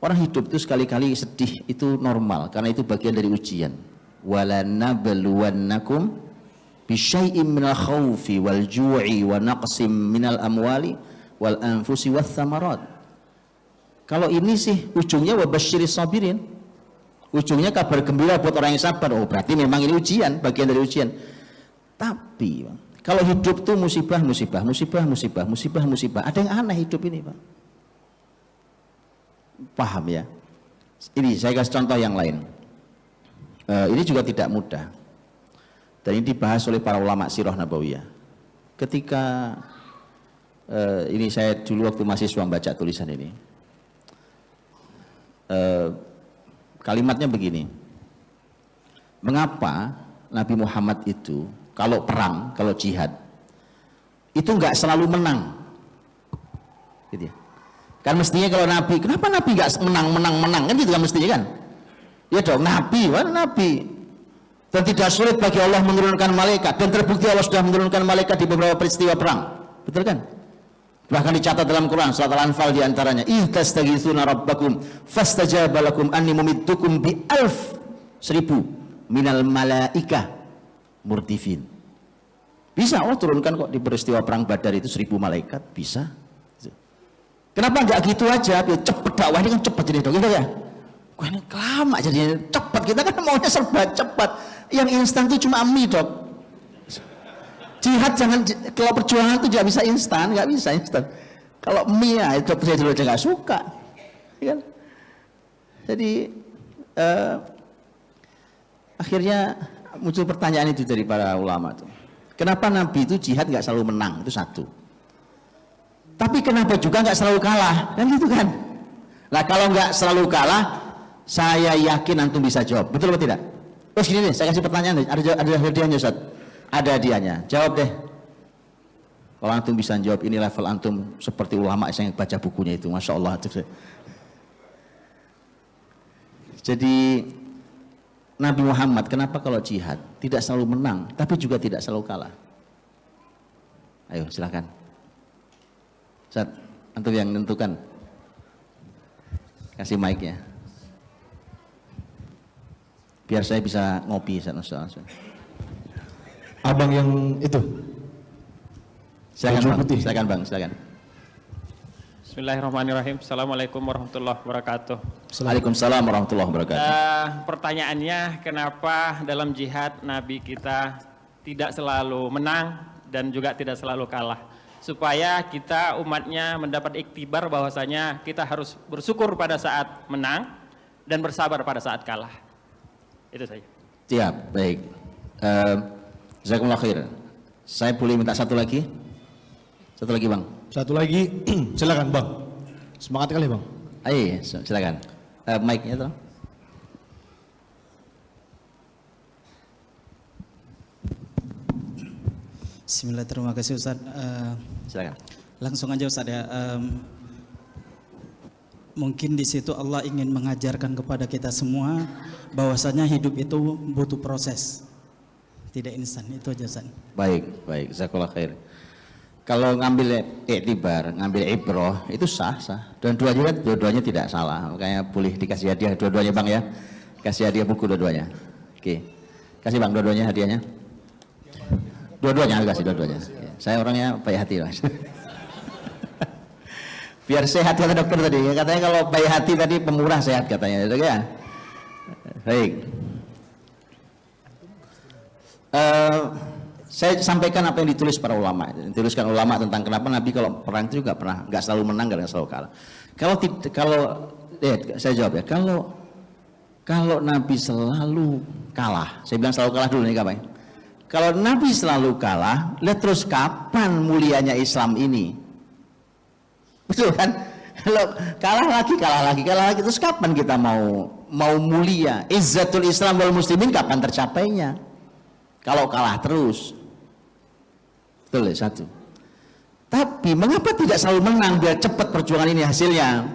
Orang hidup itu sekali-kali sedih itu normal, karena itu bagian dari ujian. Walanabluwannakum bisyai'im minal khawfi wal ju'i wa naqsim minal amwali wal anfusi wath thamarat. Kalau ini sih ujungnya wabasyiris sabirin, ujungnya kabar gembira buat orang yang sabar. Oh berarti memang ini ujian, bagian dari ujian. Tapi kalau hidup tuh musibah, ada yang aneh hidup ini, Pak. Paham ya? Ini saya kasih contoh yang lain. Ini juga tidak mudah. Dan ini dibahas oleh para ulama sirah nabawiyah. Ketika ini saya dulu waktu mahasiswa membaca tulisan ini. Kalimatnya begini. Mengapa Nabi Muhammad itu kalau perang, kalau jihad itu nggak selalu menang? Gitu ya. Kan mestinya kalau Nabi, kenapa Nabi nggak menang kan gitu kan mestinya kan? Ya dong, Nabi, mana Nabi? Dan tidak sulit bagi Allah menurunkan malaikat, dan terbukti Allah sudah menurunkan malaikat di beberapa peristiwa perang, betul kan? Bahkan dicatat dalam Quran surat Al-Anfal diantaranya, istastaghitsuna rabbakum fastajaba lakum anni mumiddukum bi 1000 minal malaikah murdifin. Bisa Allah turunkan kok di peristiwa perang Badar itu 1000 malaikat, bisa. Kenapa nggak gitu aja? Biar cepet dakwah ini kan cepet jadi dong, gitu ya. Wah ini lama jadi cepet, kita kan maunya serba cepat. Yang instan itu cuma mie, Dok. Jihad jangan, kalau perjuangan itu nggak bisa instan, nggak bisa instan. Kalau mie ya, Dok saya dulu aja nggak suka, ya kan? Jadi akhirnya muncul pertanyaan itu dari para ulama tuh. Kenapa Nabi itu jihad nggak selalu menang? Itu satu. Tapi kenapa juga nggak selalu kalah? Kan gitu kan? Nah kalau nggak selalu kalah, saya yakin antum bisa jawab. Betul atau tidak? Terus gini nih, saya kasih pertanyaan nih. Ada hadiahnya Ustaz. Ada hadiahnya. Jawab deh. Kalau antum bisa jawab, ini level antum seperti ulama yang baca bukunya itu. Masya Allah. Jadi Nabi Muhammad kenapa kalau jihad tidak selalu menang, tapi juga tidak selalu kalah? Ayo silakan. Ustaz, antum yang menentukan. Kasih mic-nya. Biar saya bisa ngopi, Ustaz. Abang yang itu. Silakan Bang. Silakan Bang, silakan. Bismillahirrahmanirrahim. Assalamualaikum warahmatullahi wabarakatuh. Waalaikumsalam warahmatullahi wabarakatuh. Pertanyaannya, kenapa dalam jihad Nabi kita tidak selalu menang dan juga tidak selalu kalah? Supaya kita umatnya mendapat iktibar bahwasanya kita harus bersyukur pada saat menang dan bersabar pada saat kalah. Itu saja. Siap, baik. Jazakumullah khair. Saya boleh minta satu lagi? Satu lagi Bang. Satu lagi, silakan Bang. Semangat kali Bang. Ayo, silakan. Mic-nya tolong. Bismillah, terima kasih Ustaz. Silakan. Langsung aja Ustaz ya. Mungkin di situ Allah ingin mengajarkan kepada kita semua bahwasanya hidup itu butuh proses, tidak instan. Itu aja Ustaz. Baik, baik. Jazakallah khair. Kalau ngambil iktibar, ngambil ibroh itu sah. Dan dua-duanya tidak salah. Makanya boleh dikasih hadiah dua-duanya Bang ya. Kasih hadiah buku dua-duanya. Oke. Kasih Bang dua-duanya hadiahnya. Dua-duanya kasih dua-duanya. Ya. Saya orangnya baik hati Mas. Biar sehat kata dokter tadi. Katanya kalau baik hati tadi pemurah sehat katanya. Ya. Baik. Saya sampaikan apa yang ditulis para ulama. Dituliskan ulama tentang kenapa Nabi kalau perang itu juga pernah nggak selalu menang, nggak selalu kalah. Saya jawab ya. Kalau Nabi selalu kalah, saya bilang selalu kalah dulu nih kapan? Kalau Nabi selalu kalah, lihat terus kapan mulianya Islam ini? Betul kan? Kalau kalah lagi, terus kapan kita mau mulia? Izzatul Islam wal muslimin kapan tercapainya? Kalau kalah terus. Betul ya, satu. Tapi mengapa tidak selalu menang biar cepat perjuangan ini hasilnya?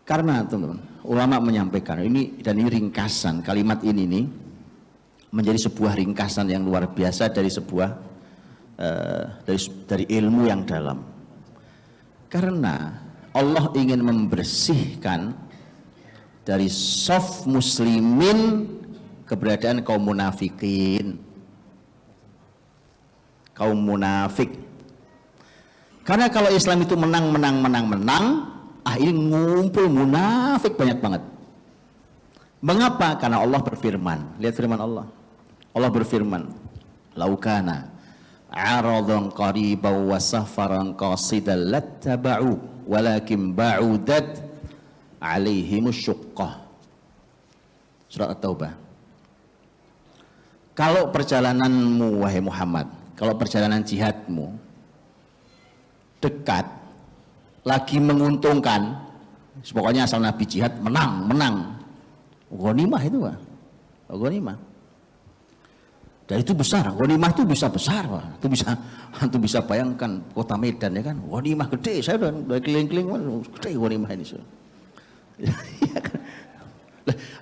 Karena teman-teman, ulama menyampaikan ini, dan ini ringkasan kalimat ini nih, menjadi sebuah ringkasan yang luar biasa dari sebuah dari ilmu yang dalam. Karena Allah ingin membersihkan dari soft muslimin keberadaan kaum munafikin, kaum munafik. Karena kalau Islam itu menang, ini ngumpul munafik banyak banget. Mengapa? Karena Allah berfirman. Lihat firman Allah. Allah berfirman, "Laukana 'aradan qariban wa safaran qasidan lattaba'u walakin ba'udat 'alaihimus syuqqah." Surat At-Taubah. Kalau perjalananmu wahai Muhammad, kalau perjalanan jihadmu dekat, lagi menguntungkan, pokoknya asal Nabi jihad menang, ghanimah itu Pak, ghanimah. Dan itu besar, ghanimah itu bisa besar Pak, itu bisa bayangkan kota Medan ya kan, ghanimah gede, saya udah keliling-keliling, gede ghanimah ini.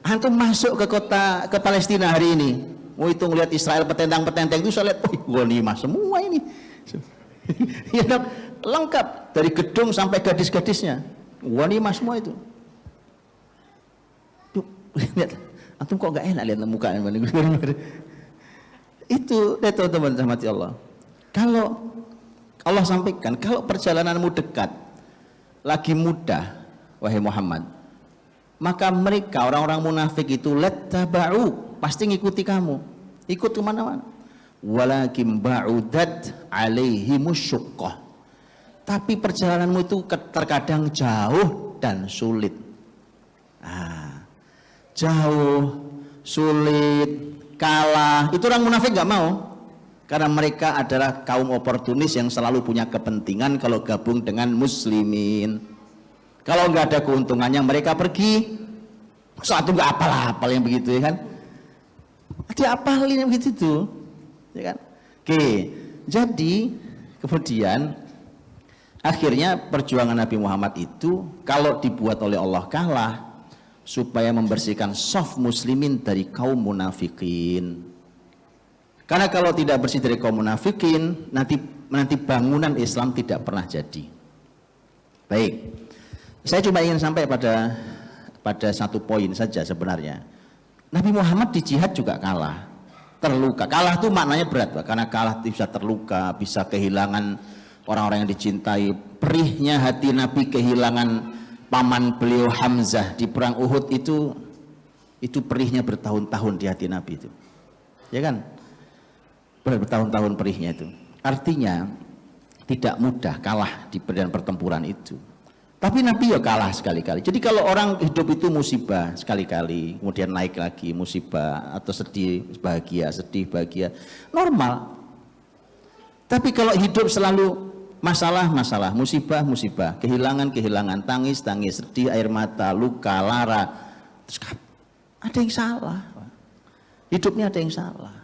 Antum masuk ke Palestina hari ini, mau itu ngelihat Israel petentang-petenteng itu, saya lihat, ghanimah semua ini. Ya dong, lengkap dari gedung sampai gadis-gadisnya, ghanimah semua itu. Yuk, lihat, antum kok nggak enak lihat muka itu, lihat teman-teman rahmati Allah. Kalau Allah sampaikan, kalau perjalananmu dekat, lagi mudah, wahai Muhammad, maka mereka orang-orang munafik itu lattaba'u, pasti ngikuti kamu, ikut kemana-mana. Walakin ba'udat alaihimus syuqqah, tapi perjalananmu itu terkadang jauh dan sulit. Jauh, sulit, kalah, itu orang munafik nggak mau, karena mereka adalah kaum oportunis yang selalu punya kepentingan kalau gabung dengan muslimin. Kalau nggak ada keuntungannya mereka pergi. Suatu nggak apal-apal yang begitu ya kan, dia apalin yang begitu tuh ya kan. Oke, jadi kemudian akhirnya perjuangan Nabi Muhammad itu kalau dibuat oleh Allah kalah supaya membersihkan soft muslimin dari kaum munafikin. Karena kalau tidak bersih dari kaum munafikin, nanti bangunan Islam tidak pernah jadi. Baik, saya cuma ingin sampai pada satu poin saja sebenarnya. Nabi Muhammad di jihad juga kalah, terluka. Kalah itu maknanya berat Pak, karena kalah bisa terluka, bisa kehilangan orang-orang yang dicintai. Perihnya hati Nabi kehilangan paman beliau Hamzah di perang Uhud itu perihnya bertahun-tahun di hati Nabi itu, ya kan? Bertahun-tahun perihnya itu. Artinya tidak mudah kalah di medan pertempuran itu. Tapi Nabi ya kalah sekali-kali. Jadi kalau orang hidup itu musibah sekali-kali, kemudian naik lagi musibah, atau sedih bahagia, normal. Tapi kalau hidup selalu masalah, musibah, kehilangan, tangis, sedih, air mata, luka, lara, terus ada yang salah. Hidupnya ada yang salah.